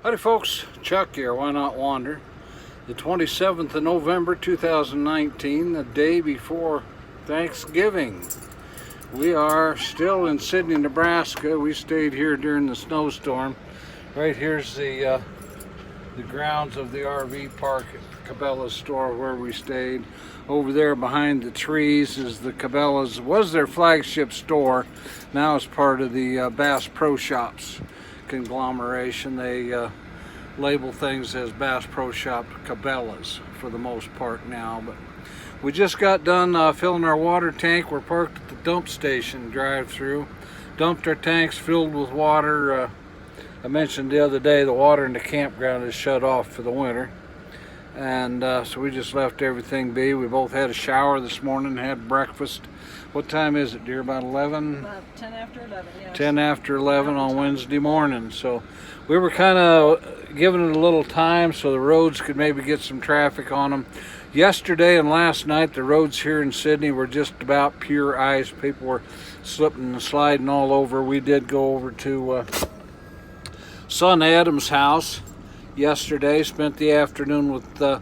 Howdy folks, Chuck here, Why Not Wander. The 27th of November 2019, the day before Thanksgiving. We are still in Sidney, Nebraska. We stayed here during the snowstorm. Right here's the grounds of the RV park at Cabela store where we stayed. Over there behind the trees is the Cabela's, was their flagship store. Now it's part of the Bass Pro Shops conglomeration. They label things as Bass Pro Shop Cabela's for the most part now. But we just got done filling our water tank. We're parked at the dump station drive-through. Dumped our tanks filled with water. I mentioned the other day the water in the campground is shut off for the winter. And so we just left everything be. We both had a shower this morning, had breakfast. What time is it, dear? About 11? About 10 after 11, yes. 10 after 11 on Wednesday morning. So we were kind of giving it a little time so the roads could maybe get some traffic on them. Yesterday and last night, the roads here in Sidney were just about pure ice. People were slipping and sliding all over. We did go over to son Adam's house yesterday, spent the afternoon with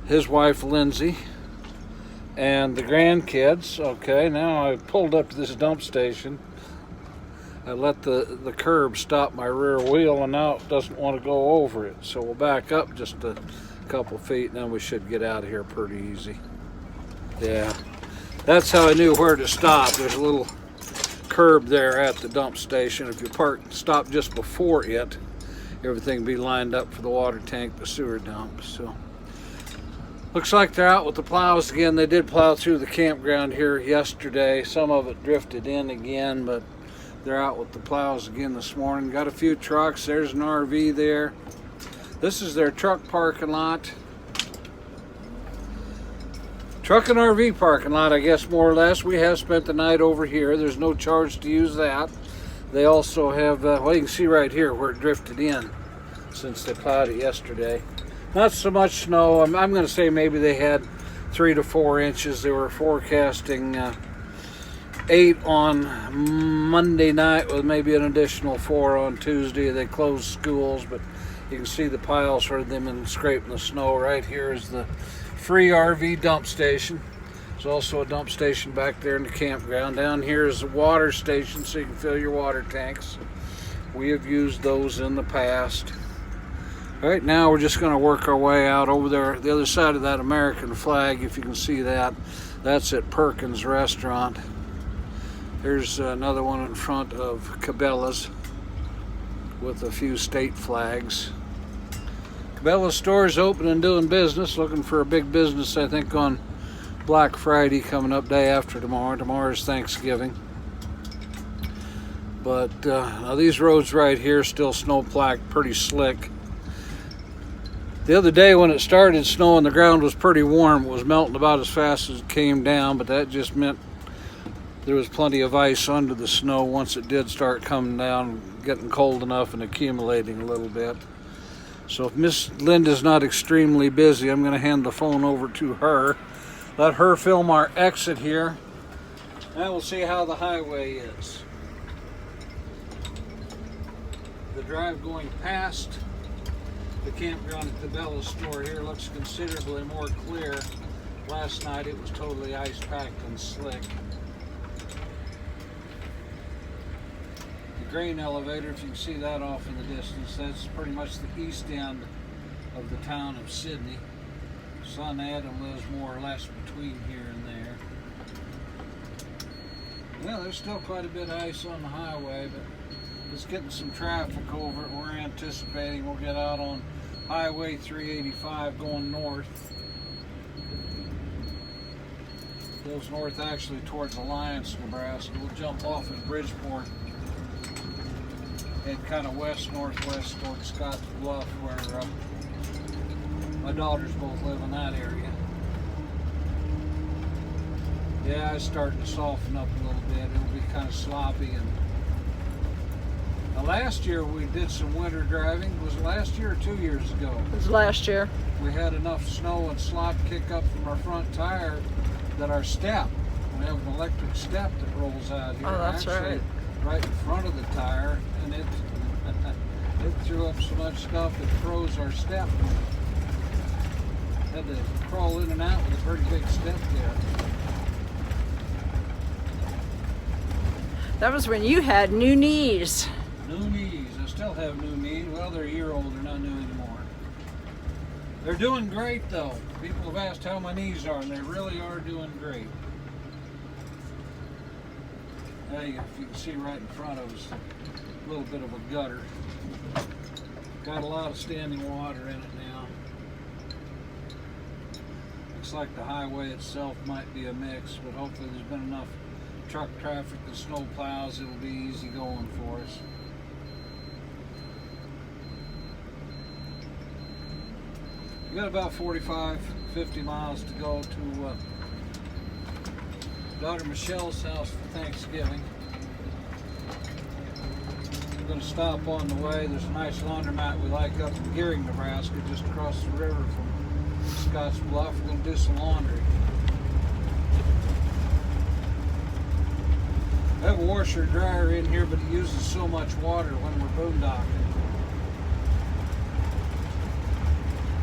his wife Lindsay and the grandkids. Okay, now I pulled up to this dump station. I let the curb stop my rear wheel, and now it doesn't want to go over it. So we'll back up just a couple feet, and then we should get out of here pretty easy. Yeah, that's how I knew where to stop. There's a little curb there at the dump station. If you stop just before it, everything will be lined up for the water tank, the sewer dump. So looks like they're out with the plows again. They did plow through the campground here yesterday. Some of it drifted in again, but they're out with the plows again this morning. Got a few trucks. There's an RV there. This is their truck parking lot. Truck and RV parking lot, I guess, more or less. We have spent the night over here. There's no charge to use that. They also have, well, you can see right here where it drifted in since they plowed it yesterday. Not so much snow. I'm going to say maybe they had 3 to 4 inches. They were forecasting 8 on Monday night with maybe an additional 4 on Tuesday. They closed schools, but you can see the piles for them and scraping the snow. Right here is the free RV dump station. There's also a dump station back there in the campground. Down here is a water station so you can fill your water tanks. We have used those in the past. Right now we're just going to work our way out over there, the other side of that American flag, if you can see that. That's at Perkins Restaurant. There's another one in front of Cabela's with a few state flags. Cabela store's open and doing business, looking for a big business, I think, on Black Friday coming up day after tomorrow. Tomorrow's Thanksgiving. But now these roads right here still snow-plaqued, pretty slick. The other day when it started snowing, the ground was pretty warm. It was melting about as fast as it came down, but that just meant there was plenty of ice under the snow once it did start coming down, getting cold enough and accumulating a little bit. So if Miss Linda's not extremely busy, I'm going to hand the phone over to her. Let her film our exit here, and we'll see how the highway is. The drive going past the campground at the Cabela store here looks considerably more clear. Last night it was totally ice-packed and slick. The grain elevator, if you can see that off in the distance, that's pretty much the east end of the town of Sidney. Son Adam lives more or less between here and there. Well, there's still quite a bit of ice on the highway, but it's getting some traffic over it. We're anticipating we'll get out on Highway 385 going north. Goes north actually towards Alliance, Nebraska. We'll jump off at Bridgeport. Head kind of west-northwest towards ScottsBluff, where my daughters both live in that area. Yeah, it's starting to soften up a little bit. It'll be kind of sloppy. And now last year we did some winter driving. Was it last year or 2 years ago? It was last year. We had enough snow and slop kick up from our front tire that our step, we have an electric step that rolls out here. Oh, that's actually, right in front of the tire, and it threw so much stuff it froze our step. Had to crawl in and out with a pretty big step there. That was when you had new knees. New knees. I still have new knees. Well, they're a year old. They're not new anymore. They're doing great, though. People have asked how my knees are, and they really are doing great. Hey, if you can see right in front of us, a little bit of a gutter. Got a lot of standing water in it now. Looks like the highway itself might be a mix, but hopefully there's been enough truck traffic and snow plows, it'll be easy going for us. We got about 45, 50 miles to go to daughter Michelle's house for Thanksgiving. We're going to stop on the way. There's a nice laundromat we like up in Gearing, Nebraska, just across the river from ScottsBluff. We're going to do some laundry. I have a washer dryer in here, but it uses so much water when we're boondocking.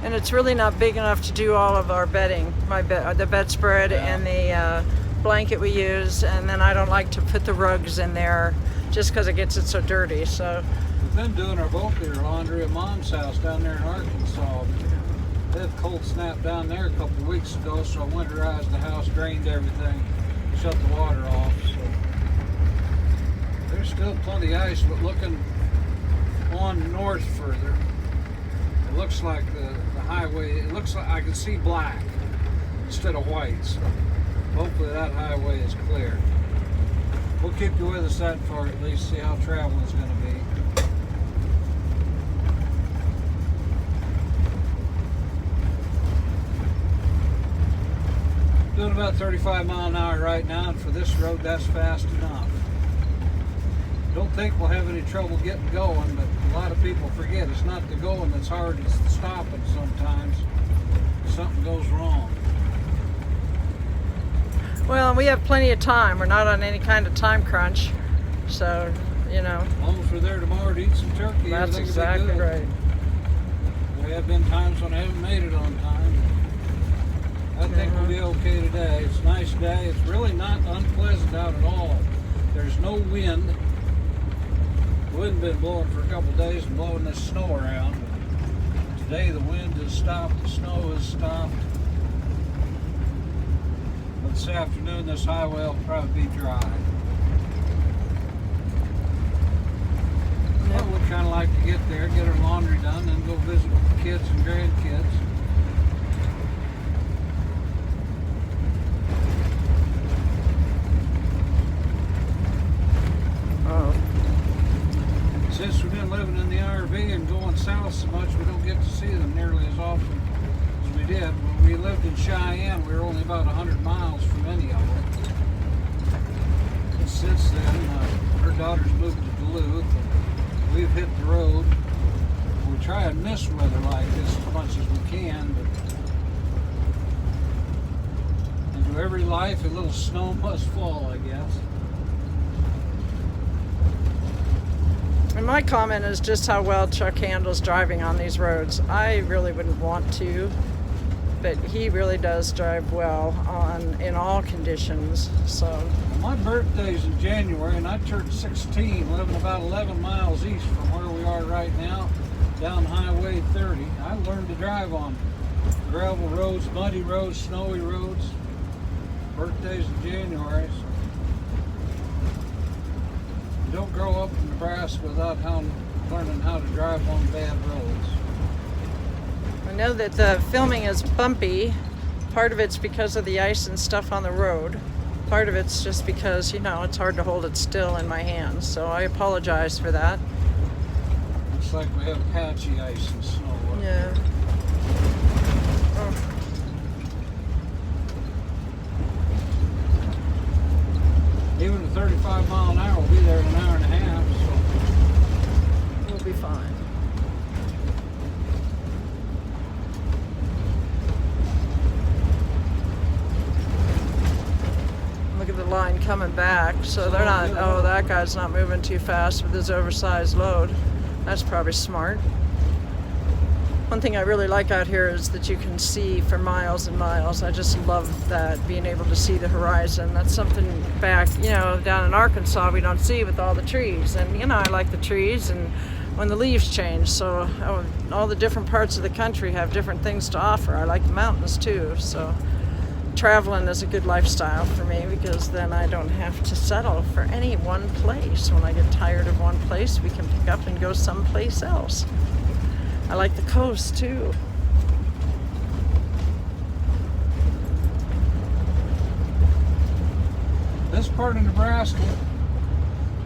And it's really not big enough to do all of our bedding. The bedspread and the blanket we use, and then I don't like to put the rugs in there just because it gets it so dirty. So we've been doing our boat leader laundry at Mom's house down there in Arkansas. They had cold snap down there a couple of weeks ago, so I winterized the house, drained everything, shut the water off. So there's still plenty of ice, but looking on north further, it looks like the highway, it looks like I can see black instead of white. So hopefully that highway is clear. We'll keep you with us that far at least, see how traveling is going to be. Doing about 35 miles an hour right now, and for this road that's fast enough. Don't think we'll have any trouble getting going, but a lot of people forget it's not the going that's hard, it's the stopping sometimes. Something goes wrong. well, we have plenty of time. We're not on any kind of time crunch, so you know. As long as we're there tomorrow to eat some turkey, That's everything will be exactly good. right. There have been times when I haven't made it on time. I think we'll be okay today. It's a nice day. It's really not unpleasant out at all. There's no wind. The wind been blowing for a couple of days and blowing this snow around. Today the wind has stopped, the snow has stopped. But this afternoon this highway will probably be dry. Well, we'd kind of like to get there, get our laundry done, and go visit with the kids and grandkids. Since we've been living in the RV and going south so much, we don't get to see them nearly as often as we did. When we lived in Cheyenne, we were only about 100 miles from any of them. And since then, her daughter's moved to Duluth, and we've hit the road. We try and miss weather like this as much as we can, but into every life, a little snow must fall, I guess. And my comment is just how well Chuck handles driving on these roads. I really wouldn't want to, but he really does drive well in all conditions. So my birthday's in January, and I turned 16, living about 11 miles east from where we are right now, down Highway 30. I learned to drive on gravel roads, muddy roads, snowy roads. Birthday's in January, so you don't grow up in Nebraska without learning how to drive on bad roads. I know that the filming is bumpy. Part of it's because of the ice and stuff on the road. Part of it's just because, you know, it's hard to hold it still in my hands. So I apologize for that. Looks like we have patchy ice and snow. Yeah. Oh. Even at 35 mile an hour, we'll be there in an hour and a half, so We'll be fine. Look at the line coming back. So they're not, oh, that guy's not moving too fast with his oversized load. That's probably smart. One thing I really like out here is that you can see for miles and miles. I just love that, being able to see the horizon. That's something back, down in Arkansas we don't see with all the trees. And, I like the trees and when the leaves change. So all the different parts of the country have different things to offer. I like the mountains too. So traveling is a good lifestyle for me because then I don't have to settle for any one place. When I get tired of one place, we can pick up and go someplace else. I like the coast too. This part of Nebraska,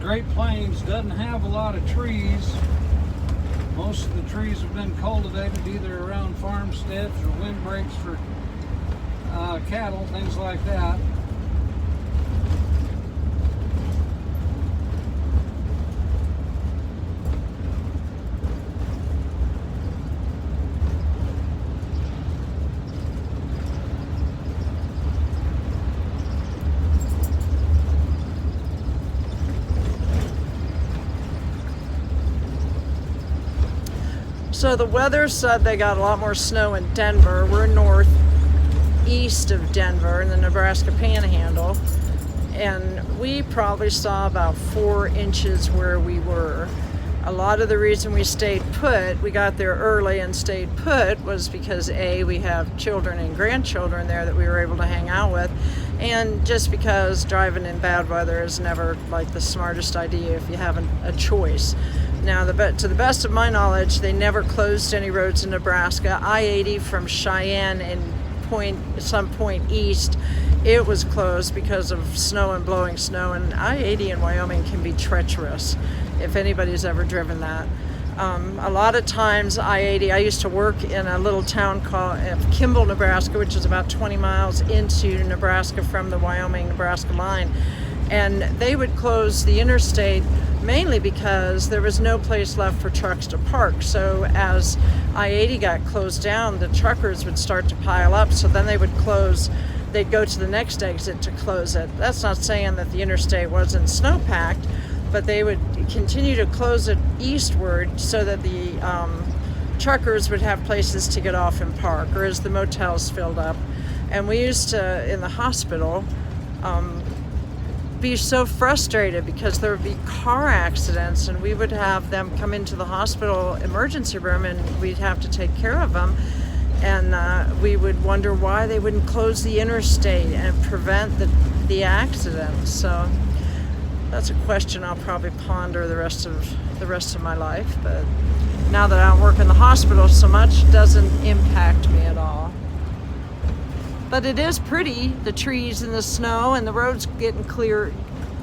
Great Plains, doesn't have a lot of trees. Most of the trees have been cultivated either around farmsteads or windbreaks for cattle, things like that. So the weather said they got a lot more snow in Denver. We're northeast of Denver in the Nebraska Panhandle, and we probably saw about 4 inches where we were. A lot of the reason we stayed put, we got there early and stayed put, was because we have children and grandchildren there that we were able to hang out with, and just because driving in bad weather is never like the smartest idea if you have a choice. Now, to the best of my knowledge, they never closed any roads in Nebraska. I-80 from Cheyenne and some point east, it was closed because of snow and blowing snow. And I-80 in Wyoming can be treacherous if anybody's ever driven that. A lot of times I-80, I used to work in a little town called Kimball, Nebraska, which is about 20 miles into Nebraska from the Wyoming-Nebraska line. And they would close the interstate mainly because there was no place left for trucks to park. So as I-80 got closed down, the truckers would start to pile up. So then they'd go to the next exit to close it. That's not saying that the interstate wasn't snowpacked, but they would continue to close it eastward so that the truckers would have places to get off and park, or as the motels filled up. And we used to, in the hospital, be so frustrated because there would be car accidents and we would have them come into the hospital emergency room and we'd have to take care of them, and we would wonder why they wouldn't close the interstate and prevent the accidents. So that's a question I'll probably ponder the rest of my life, but now that I don't work in the hospital so much, it doesn't impact me at all. But it is pretty, the trees and the snow, and the roads getting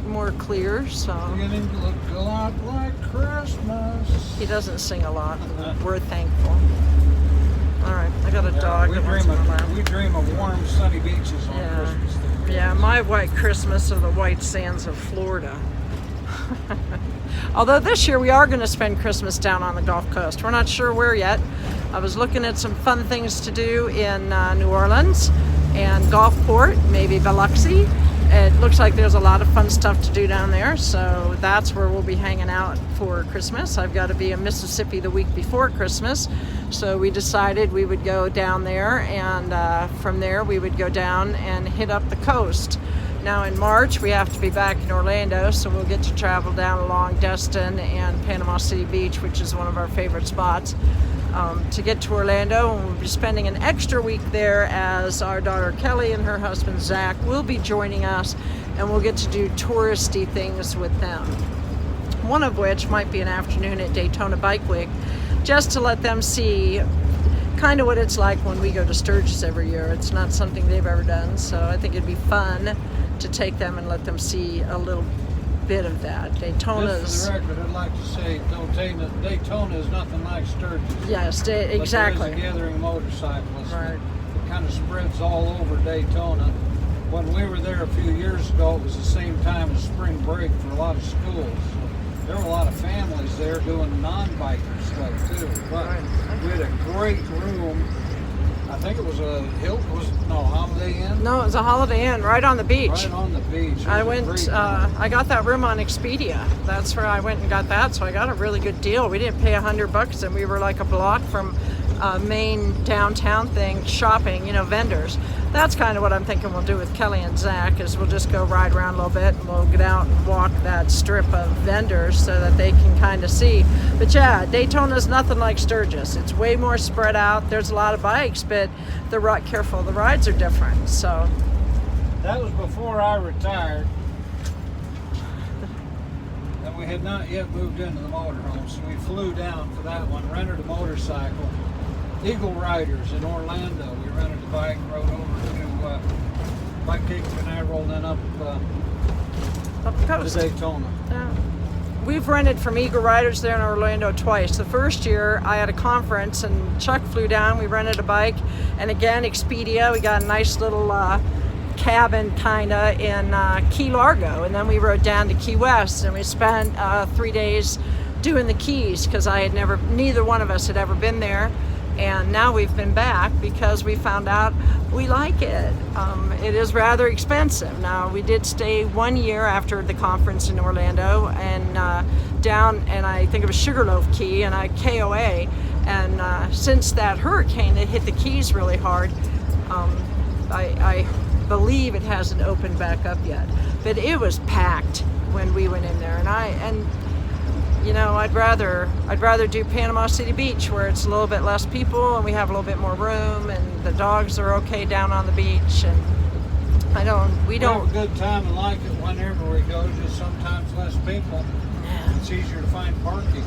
more clear, so. Beginning to look a lot like Christmas. He doesn't sing a lot, but we're thankful. All right, I got a dog we that wants to come we dream of warm, sunny beaches on Christmas Day. Yeah, my white Christmas are the white sands of Florida. Although this year we are going to spend Christmas down on the Gulf Coast. We're not sure where yet. I was looking at some fun things to do in New Orleans and Gulfport, maybe Biloxi. It looks like there's a lot of fun stuff to do down there, so that's where we'll be hanging out for Christmas. I've got to be in Mississippi the week before Christmas, so we decided we would go down there, and from there we would go down and hit up the coast. Now in March we have to be back in Orlando, so we'll get to travel down along Destin and Panama City Beach, which is one of our favorite spots, to get to Orlando, and we'll be spending an extra week there as our daughter Kelly and her husband Zach will be joining us, and we'll get to do touristy things with them. One of which might be an afternoon at Daytona Bike Week, just to let them see kind of what it's like when we go to Sturgis every year. It's not something they've ever done, so I think it'd be fun to take them and let them see a little bit of that. Daytona's. Just for the record, I'd like to say Daytona is nothing like Sturgis. Yes, exactly. But there is a gathering of motorcyclists. Right. It kind of spreads all over Daytona. When we were there a few years ago, it was the same time as spring break for a lot of schools. So there were a lot of families there doing non-biker stuff too. But we had a great room. I think it was a Holiday Inn. No, it was a Holiday Inn right on the beach. Right on the beach. I got that room on Expedia. That's where I went and got that, so I got a really good deal. We didn't pay $100, and we were like a block from main downtown thing, shopping, vendors. That's kind of what I'm thinking we'll do with Kelly and Zach, is we'll just go ride around a little bit and we'll get out and walk that strip of vendors so that they can kind of see. But yeah, Daytona's nothing like Sturgis. It's way more spread out. There's a lot of bikes, but the rides are different. So that was before I retired. And we had not yet moved into the motorhome, so we flew down for that one, rented a motorcycle. Eagle Riders in Orlando. We rented a bike, rode over to Bike Cape, and I rolled then up the coast to Daytona. Yeah. We've rented from Eagle Riders there in Orlando twice. The first year I had a conference and Chuck flew down. We rented a bike, and again Expedia. We got a nice little cabin kinda in Key Largo, and then we rode down to Key West, and we spent 3 days doing the Keys because neither one of us had ever been there. And now we've been back because we found out we like it. It is rather expensive. Now, we did stay 1 year after the conference in Orlando and down, and I think it was Sugarloaf Key and KOA. And since that hurricane that hit the Keys really hard, I believe it hasn't opened back up yet. But it was packed when we went in there, and I'd rather do Panama City Beach, where it's a little bit less people and we have a little bit more room, and the dogs are okay down on the beach, and we don't have a good time and like it whenever we go, just sometimes less people. Yeah. It's easier to find parking.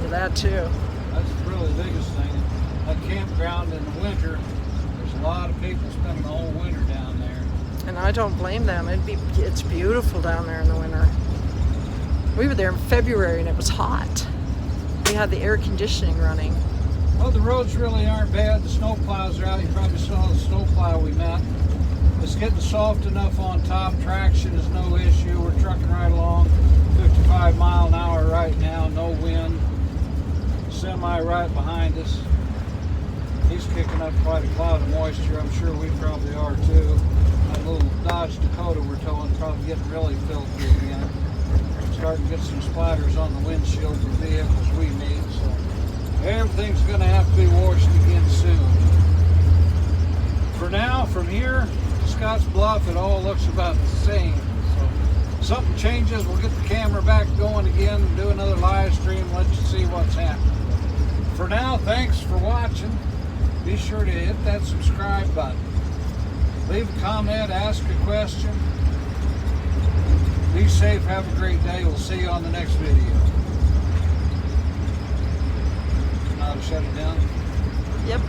For that too. That's really the biggest thing. At Campground in the winter, there's a lot of people spending the whole winter down there. And I don't blame them. It's beautiful down there in the winter. We were there in February and it was hot. We had the air conditioning running. Well, the roads really aren't bad. The snow plows are out. You probably saw the snow plow we met. It's getting soft enough on top. Traction is no issue. We're trucking right along. 55 mile an hour right now. No wind. Semi right behind us. He's kicking up quite a cloud of moisture. I'm sure we probably are too. That little Dodge Dakota we're towing probably getting really filthy again. Starting to get some splatters on the windshield of the vehicles we need, so everything's going to have to be washed again soon. For now, from here to ScottsBluff, it all looks about the same. So if something changes, we'll get the camera back going again and do another live stream, let you see what's happening. For now, thanks for watching. Be sure to hit that subscribe button. Leave a comment, ask a question. Be safe, have a great day. We'll see you on the next video. Now to shut it down? Yep.